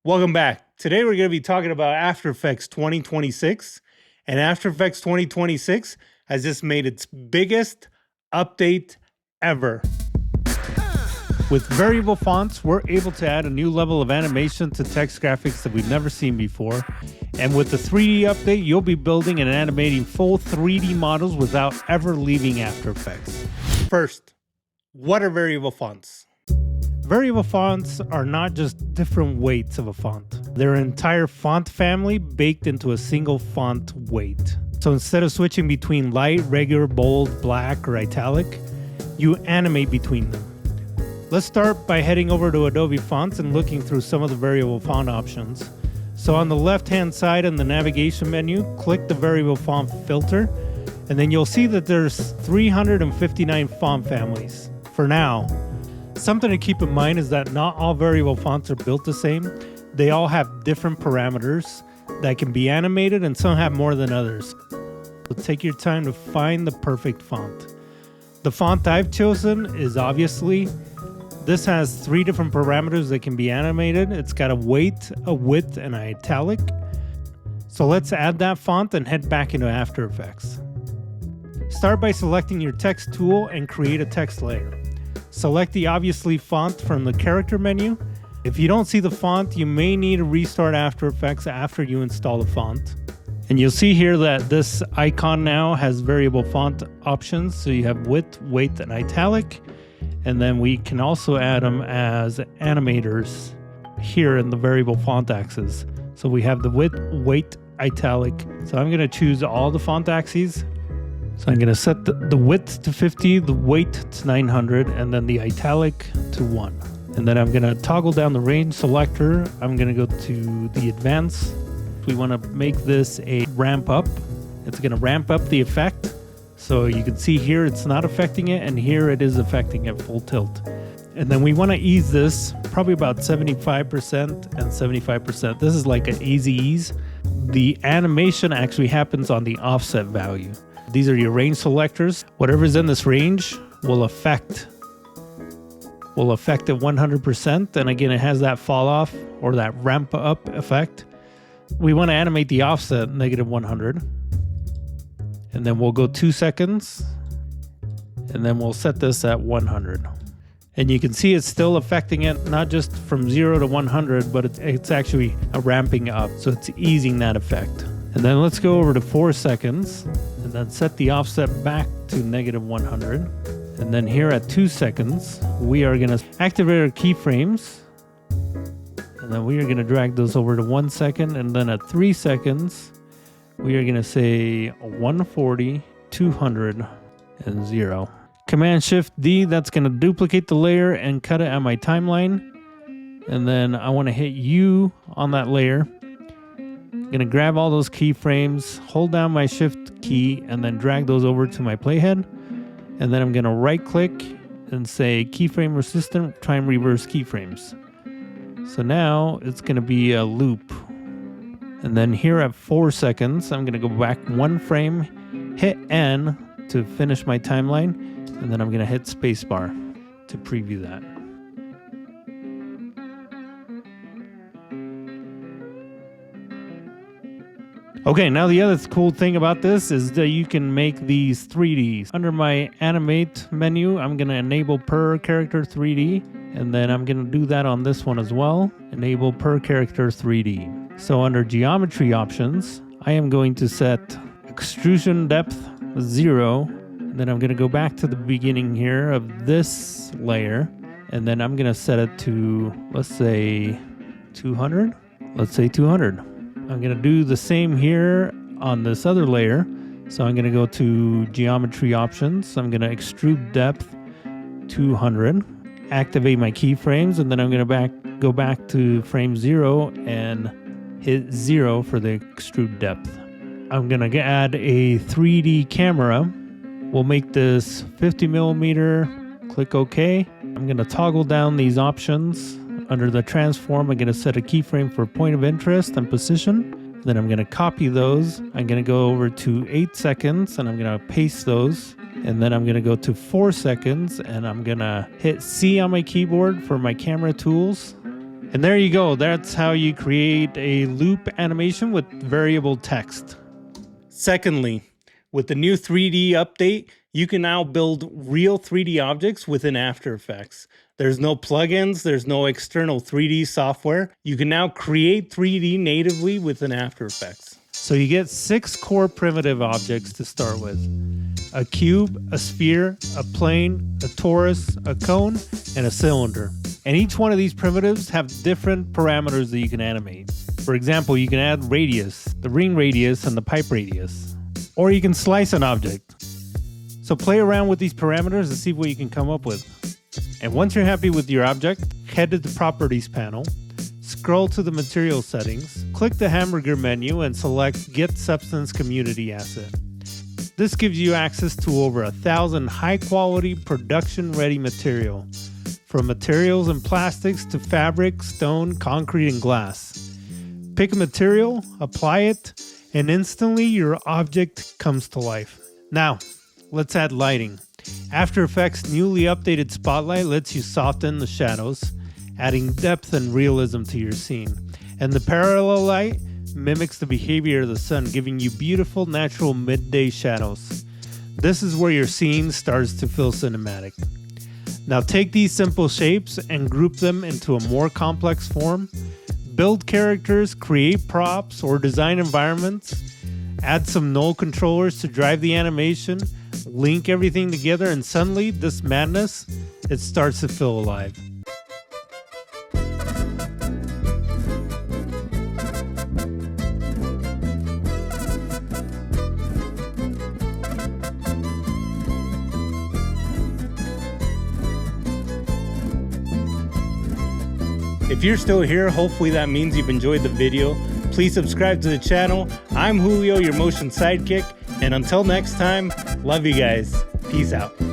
Welcome back. Today we're going to be talking about After Effects 2026. And After Effects 2026 has just made its biggest update ever. With variable fonts, we're able to add a new level of animation to text graphics that we've never seen before. And with the 3D update, you'll be building and animating full 3D models without ever leaving After Effects. First, what are variable fonts? Variable fonts are not just different weights of a font. They're an entire font family baked into a single font weight. So instead of switching between light, regular, bold, black, or italic, you animate between them. Let's start by heading over to Adobe Fonts and looking through some of the variable font options. So on the left-hand side in the navigation menu, click the variable font filter, and then you'll see that there's 359 font families for now. Something to keep in mind is that not all variable fonts are built the same. They all have different parameters that can be animated, and some have more than others. So take your time to find the perfect font. The font I've chosen is obviously, this has 3 different parameters that can be animated. It's got a weight, a width, and an italic. So let's add that font and head back into After Effects. Start by selecting your text tool and create a text layer. Select the obviously font from the character menu. If you don't see the font, you may need to restart After Effects after you install the font. And you'll see here that this icon now has variable font options. So you have width, weight, and italic. And then we can also add them as animators here in the variable font axis. So we have the width, weight, italic. So I'm going to choose all the font axes. So I'm going to set the width to 50, the weight to 900, and then the italic to 1. And then I'm going to toggle down the range selector. I'm going to go to the advanced. We want to make this a ramp up. It's going to ramp up the effect. So you can see here it's not affecting it, and here it is affecting it full tilt. And then we want to ease this probably about 75% and 75%. This is like an easy ease. The animation actually happens on the offset value. These are your range selectors. Whatever's in this range will affect it 100%. And again, it has that fall off or that ramp up effect. We want to animate the offset -100. And then we'll go 2 seconds. And then we'll set this at 100. And you can see it's still affecting it, not just from 0 to 100, but it's actually ramping up. So it's easing that effect. And then let's go over to 4 seconds and then set the offset back to -100. And then here at 2 seconds, we are going to activate our keyframes. And then we are going to drag those over to 1 second. And then at 3 seconds, we are going to say 140, 200, and 0. Command-Shift-D, that's going to duplicate the layer and cut it at my timeline. And then I want to hit U on that layer. I'm going to grab all those keyframes, hold down my Shift key, and then drag those over to my playhead. And then I'm going to right-click and say Keyframe Resistant Time Reverse Keyframes. So now it's going to be a loop. And then here at 4 seconds, I'm going to go back 1 frame, hit N to finish my timeline, and then I'm going to hit spacebar to preview that. Okay, now the other cool thing about this is that you can make these 3Ds. Under my Animate menu, I'm going to enable per character 3D, and then I'm going to do that on this one as well. Enable per character 3D. So under geometry options, I am going to set extrusion depth 0. And then I'm going to go back to the beginning here of this layer. And then I'm going to set it to, let's say 200. Let's say 200. I'm going to do the same here on this other layer. So I'm going to go to geometry options. I'm going to extrude depth 200. Activate my keyframes. And then I'm going to go back to frame 0 and hit 0 for the extrude depth. I'm going to add a 3D camera. We'll make this 50 millimeter. Click OK. I'm going to toggle down these options. Under the transform, I'm going to set a keyframe for point of interest and position. Then I'm going to copy those. I'm going to go over to 8 seconds and I'm going to paste those. And then I'm going to go to 4 seconds and I'm going to hit C on my keyboard for my camera tools. And there you go. That's how you create a loop animation with variable text. Secondly, with the new 3D update, you can now build real 3D objects within After Effects. There's no plugins, there's no external 3D software. You can now create 3D natively within After Effects. So you get 6 core primitive objects to start with. A cube, a sphere, a plane, a torus, a cone, and a cylinder. And each one of these primitives have different parameters that you can animate. For example, you can add radius, the ring radius, and the pipe radius. Or you can slice an object. So play around with these parameters and see what you can come up with. And once you're happy with your object, head to the Properties panel, scroll to the Material Settings, click the hamburger menu and select Get Substance Community Asset. This gives you access to over 1,000 high-quality, production-ready material, from materials and plastics to fabric, stone, concrete, and glass. Pick a material, apply it, and instantly your object comes to life. Now, let's add lighting. After Effects' newly updated Spotlight lets you soften the shadows, adding depth and realism to your scene. And the parallel light mimics the behavior of the sun, giving you beautiful natural midday shadows. This is where your scene starts to feel cinematic. Now take these simple shapes and group them into a more complex form. Build characters, create props, or design environments. Add some null controllers to drive the animation. Link everything together, and suddenly this madness, it starts to feel alive. If you're still here, hopefully that means you've enjoyed the video. Please subscribe to the channel. I'm Julio, your Motion Sidekick, and until next time, love you guys. Peace out.